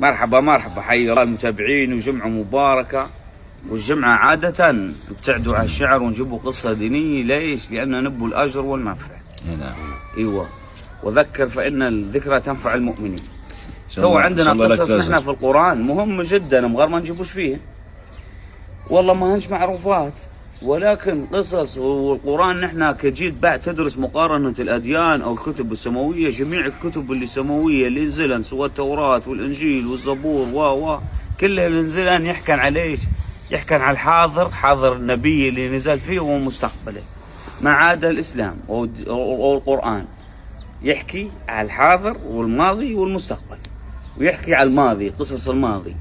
مرحبا مرحبا، حي الله المتابعين وجمعة مباركة. والجمعة عادة ابتعدوا عن الشعر ونجيبوا قصة دينية. ليش؟ لأن نبوا الأجر والمنفعة. نعم. ايوه، وذكر فإن الذكرى تنفع المؤمنين. تو عندنا قصص نحن في القرآن مهمة جدا من غير ما نجيبوش فيها. والله ما هنش معروفات، ولكن قصص. والقرآن نحن كجيت بعد تدرس مقارنة الأديان أو الكتب السماوية، جميع الكتب اللي سماوية اللي نزلن سوى التوراة والإنجيل والزبور كلها اللي نزلن يحكن على ايش؟ يحكن على الحاضر، حاضر النبي اللي نزل فيه ومستقبله، ما عدا الإسلام أو القرآن يحكي على الحاضر والماضي والمستقبل، ويحكي على الماضي، قصص الماضي.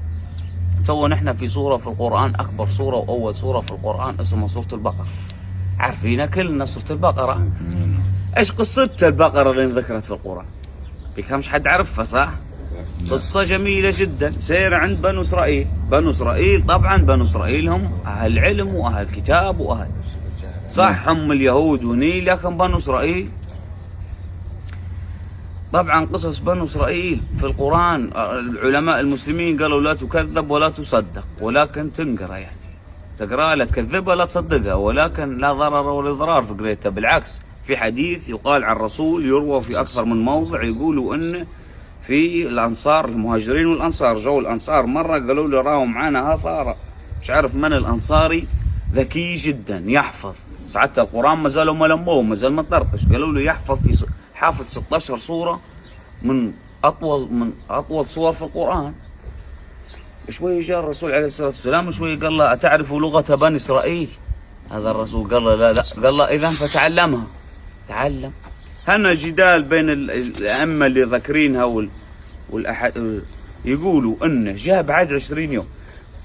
تو نحن في سورة في القرآن، أكبر سورة وأول سورة في القرآن اسمها سورة البقرة. عارفينها كلنا سورة البقرة. إيش قصة البقرة اللي ذكرت في القرآن؟ بكمش حد عرفها صح؟ قصة جميلة جدا. سير عند بنو إسرائيل. بنو إسرائيل طبعا بنو إسرائيل هم أهل علم وأهل كتاب وأهل صح، هم اليهود ونيل، لكن بنو إسرائيل طبعا قصص بنو إسرائيل في القرآن العلماء المسلمين قالوا لا تكذب ولا تصدق، ولكن تنقرأ، يعني تقرأ، لا تكذبها لا تصدقها، ولكن لا ضرر ولا ضرار في قريتها. بالعكس، في حديث يقال عن الرسول يروى في أكثر من موضع، يقولوا إن في الأنصار المهاجرين والأنصار، جو الأنصار مرة قالوا له راهو معانا هثارة، مش عارف من الأنصاري، ذكي جدا يحفظ ساعات القرآن، ما زالوا ما لموه، ما زال مطرطش، قالوا له يحفظ في حافظ 16 صورة من أطول صور في القرآن. شوي جاء الرسول عليه الصلاة والسلام، شوي قال له أتعرف لغة بني إسرائيل؟ هذا الرسول قال له لا. قال له إذن فتعلمها. تعلم. هنا جدال بين الأئمة اللي ذاكرينها يقولوا إنه جاء بعد 20 يوم.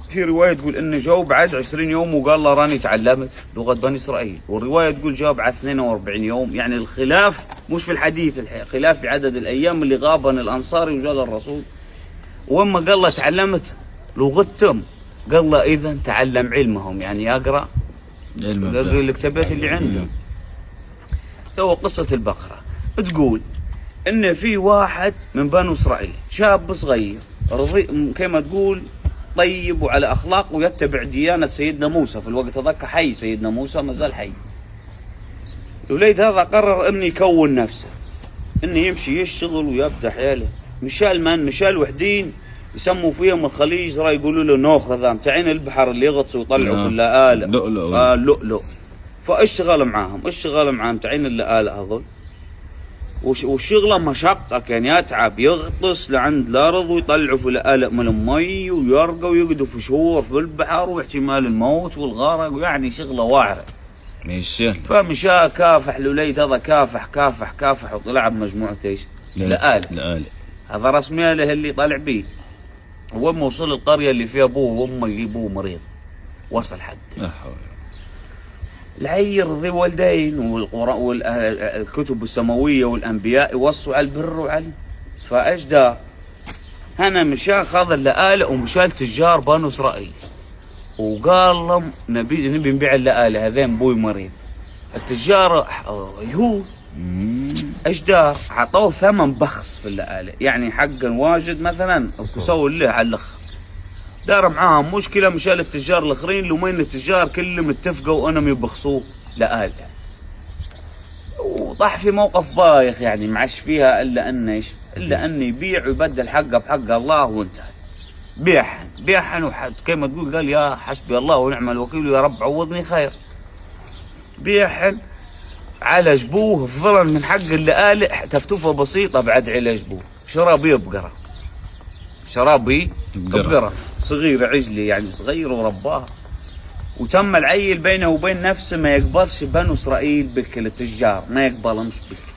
في رواية تقول إنه جاء بعد 20 يوم وقال له راني تعلمت لغة بني إسرائيل، والرواية تقول جاء بعد 42 يوم. يعني الخلاف مش في الحديث، الخلاف في عدد الأيام اللي غابن الأنصاري وجاء للرسول. وأما قال له تعلمت لغتهم، قال له إذن تعلم علمهم، يعني يقرأ الكتابات اللي عندهم. تو قصة البقرة تقول إن في واحد من بنو إسرائيل شاب صغير رضي كما تقول طيب وعلى أخلاق ويتبع ديانة سيدنا موسى. في الوقت هذاك حي سيدنا موسى، ما زال حي. الوليد هذا قرر إنه يكون نفسه، إنه يمشي يشتغل ويبدأ حياله. مشال وحدين يسموا فيهم الخليج، راه يقولوا له نوخذة متاعين البحر اللي يغطسوا ويطلعوا في اللآلئ، لؤلؤ. فاشتغل معاهم متاعين اللآلئ هذول، والشغلة مشقة، كان يتعب يغطس لعند الأرض ويطلعوا في اللآلئ من المي ويرقوا ويقعدوا في شهور في البحر، واحتمال الموت والغرق، يعني شغلة واعرة. فمشى كافح الوليد هذا، كافح وطلع بمجموعة ايش؟ لآلئ. هذا رسمي له اللي طالع بيه. وما وصل القرية اللي فيها أبوه وأمه يجيبوه مريض، وصل حد العير ذي والدين والقرآن والكتب السماوية والأنبياء يوصوا على البر وعلى فايش دا. هنا مشى خاض اللآلئ ومشى التجار بنو إسرائيل وقال لهم نبي نبيع اللآلئ هذين بوي مريض. التجار يهود ايش دار؟ عطوه ثمن بخس في اللآلئ، يعني حقا واجد مثلا وسووا له على الاخر. دار معاهم مشكله، مشى التجار الاخرين لومين التجار كلهم اتفقوا انهم يبخسوه لآلئ، وطاح في موقف بايخ، يعني معش فيها الا ان يبيع ويبدل حقه بحق الله وانتهى. بيحن وحد كما تقول قال يا حسبي الله ونعم الوكيل، يا رب عوضني خير. بيحن على جبوه فضلا من حق اللآلئ تفتوفة بسيطة بعد على جبوه. شرابي بقرة صغير عجلي، يعني صغير ورباه. وتم العيل بينه وبين نفسه ما يقبلش بنو إسرائيل بالكل، التجار ما يقبلهمش بالكل.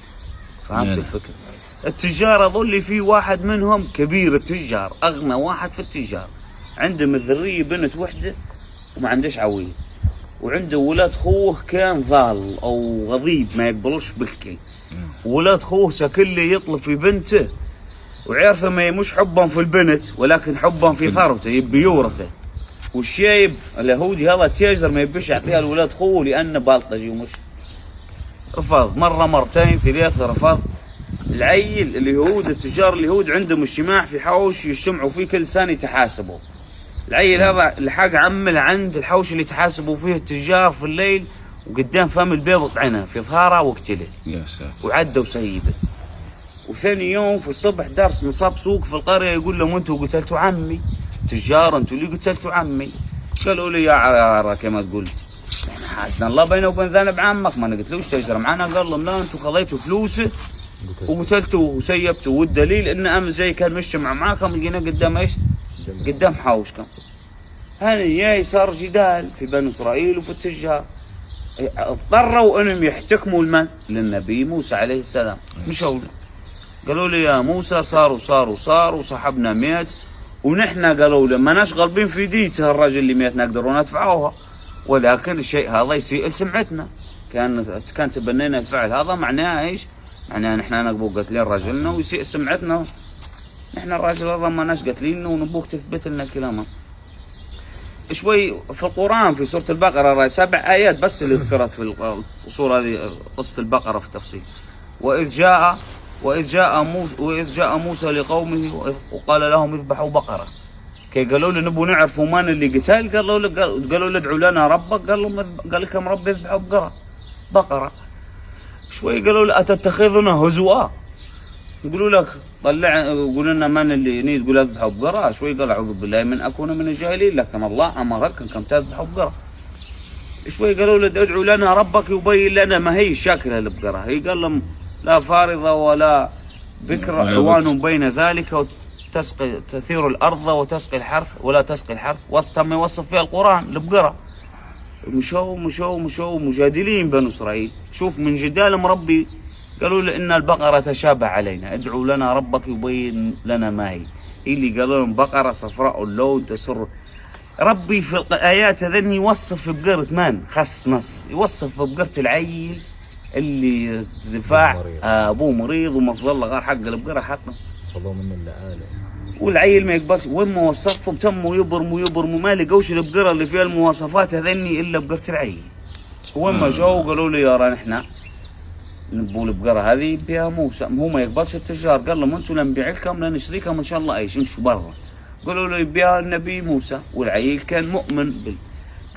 فهمت الفكرة؟ التجار أظل في واحد منهم كبير التجار، أغنى واحد في التجار، عنده مذرية بنت وحدة وما عندش عويل، وعنده ولاد خوه كان ضال او غضيب ما يقبلوش بالكل. ولاد خوه سكله يطلب في بنته، وعرفه ما مش حبا في البنت ولكن حبا في ثروته، يبي يورثه. والشايب اليهودي هذا تاجر ما يبيش يعطيها لولاد خوه لانه بالطجي ومش رفض. مرة مرتين ثلاثة رفض. العيل اليهود التجار اليهود عندهم اجتماع في حوش يجتمعوا فيه كل سنة يتحاسبوا. العيل هذا لحق عمه عند الحوش اللي يتحاسبوا فيه التجار في الليل، وقدام فم البيض طعنه في ظهره واقتله. يا ساتر. وعدى وسيبه. وثاني يوم في الصبح دارس نصاب سوق في القرية يقول لهم انتوا قتلتوا عمي، تجار انتوا اللي قتلتوا عمي. قالوا لي يا عرا كما تقول احنا حاجنا الله بينه وبين ذنب عمك، ما نقتلوش تجرى معنا. قال لهم لا انتوا خذيتوا فلوسه وقتلتوا وسيبتوا، والدليل ان امس جاي كان مجتمع معاكم لقينا قدام ايش؟ قدام حوشكم. هاني جاي صار جدال في بني اسرائيل وفي التجار، اضطروا انهم يحتكموا لمن؟ للنبي موسى عليه السلام. مشوا قالوا لي يا موسى صار وصاحبنا مات، ونحن قالوا له ما ناش غالبين في ديته الرجل اللي مات نقدروا ندفعوها، ولكن الشيء هذا يسيء لسمعتنا. كان تبنينا الفعل هذا معناه ايش؟ معناه نحن نبغوا قاتلين رجلنا ويسيء سمعتنا. نحن الراجل هذا ما ناش قاتلينه ونبوك تثبت لنا الكلام. شوي في القرآن في سورة البقرة 7 آيات بس اللي ذكرت في الصورة هذه قصة البقرة في التفصيل. وإذ جاء موسى لقومه وقال لهم اذبحوا بقرة. كي قالوا له نبغوا نعرفوا من اللي قتل، قالوا له ادعوا لنا ربك، قال لكم رب اذبحوا بقرة. شوي قالوا له أتتخذنا هزوا، يقولوا لك قولوا لنا من اللي نيد تقول اذبحوا بقرة. شوي قال اعوذ بالله من اكون من الجاهلين، لكن الله امرك انكم تذبحوا بقرة. شوي قالوا له ادعوا لنا ربك يبين لنا ما هي شكل البقرة. هي قال لهم لا فارضة ولا بكر عوان بين ذلك تثير الارض وتسقي الحرث ولا تسقي الحرث، تم يوصف فيها القرآن البقرة. مشوا مجادلين بنو اسرائيل. شوف من جدالهم ربي قالوا له إن البقرة تشابه علينا، ادعوا لنا ربك يبين لنا ما هي. اللي قالوا لهم بقرة صفراء اللون تسر. ربي في الآيات هذني يوصف بقرة من؟ خص نص يوصف بقرة العيل اللي دفاع أبوه مريض ومفضل غير حق البقرة حطنا خذوا منه اللآلة، والعيل ما يقبلش. وين ما وصفهم تموا يبرموا ما لقوش البقرة اللي فيها المواصفات هذني إلا بقرة العيل. وين ما جاوا قالوا لي يا نحن نبوا البقرة هذه بها موسى. هو ما يقبلش التجار، قال لهم انتم لا نبيع لكم لا نشتريكم ان شاء الله ايش، امشوا برا. قالوا له يبيها النبي موسى، والعيل كان مؤمن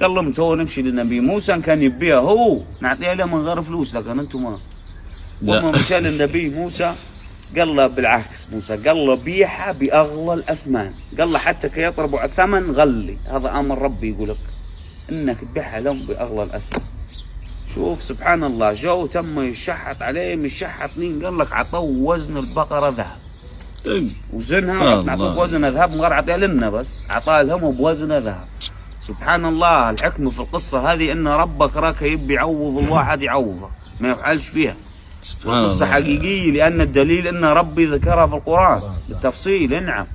قال لهم تو نمشي للنبي موسى، ان كان يبيها هو نعطيها له من غير فلوس، لكن انتم ما. وما مشى للنبي موسى قال له بالعكس، موسى قال له بيعها باغلى الاثمان، قال له حتى كي يطلبوا على الثمن غلي. هذا امر ربي يقول لك انك تبيعها لهم باغلى الاثمان. شوف سبحان الله، جو تم يشحط عليهم يشحطنين، قال لك عطوا وزن البقرة ذهب. وزنها نعطوك وزن ذهب من غير عطيها لنا، بس عطاها لهم بوزن ذهب. سبحان الله. الحكمة في القصة هذه ان ربك راك يبي يعوض الواحد يعوضه، ما يفعلش فيها. قصة حقيقية لان الدليل ان ربي ذكرها في القرآن بالتفصيل. نعم.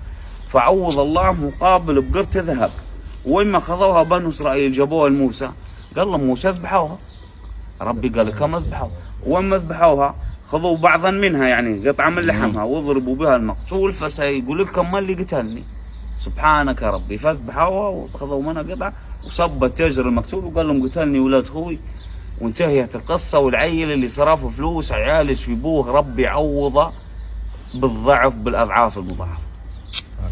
فعوض الله مقابل بقرة ذهب. وين ما خذوها بنو اسرائيل جابوها لموسى، قال لهم موسى اذبحوها. ربي قال كم اذبحوا. وما اذبحوها خذوا بعضا منها يعني قطعة من لحمها واضربوا بها المقتول فسيقول لكم ما اللي قتلني. سبحانك يا ربي. فذبحوها وخذوا منها قطعة وصب التاجر المقتول وقال لهم قتلني ولاد خوي، وانتهيت القصة. والعيل اللي صرف فلوس عيالش في ابوه ربي عوضه بالضعف بالاضعاف المضاعفة.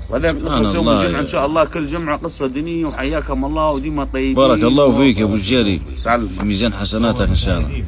وهذا قصة يوم الجمعة ان شاء الله، كل جمعة قصة دينية. وحياكم الله وديما طيبين. بارك الله فيك يا ابو الجاري، ميزان حسناتك ان شاء الله.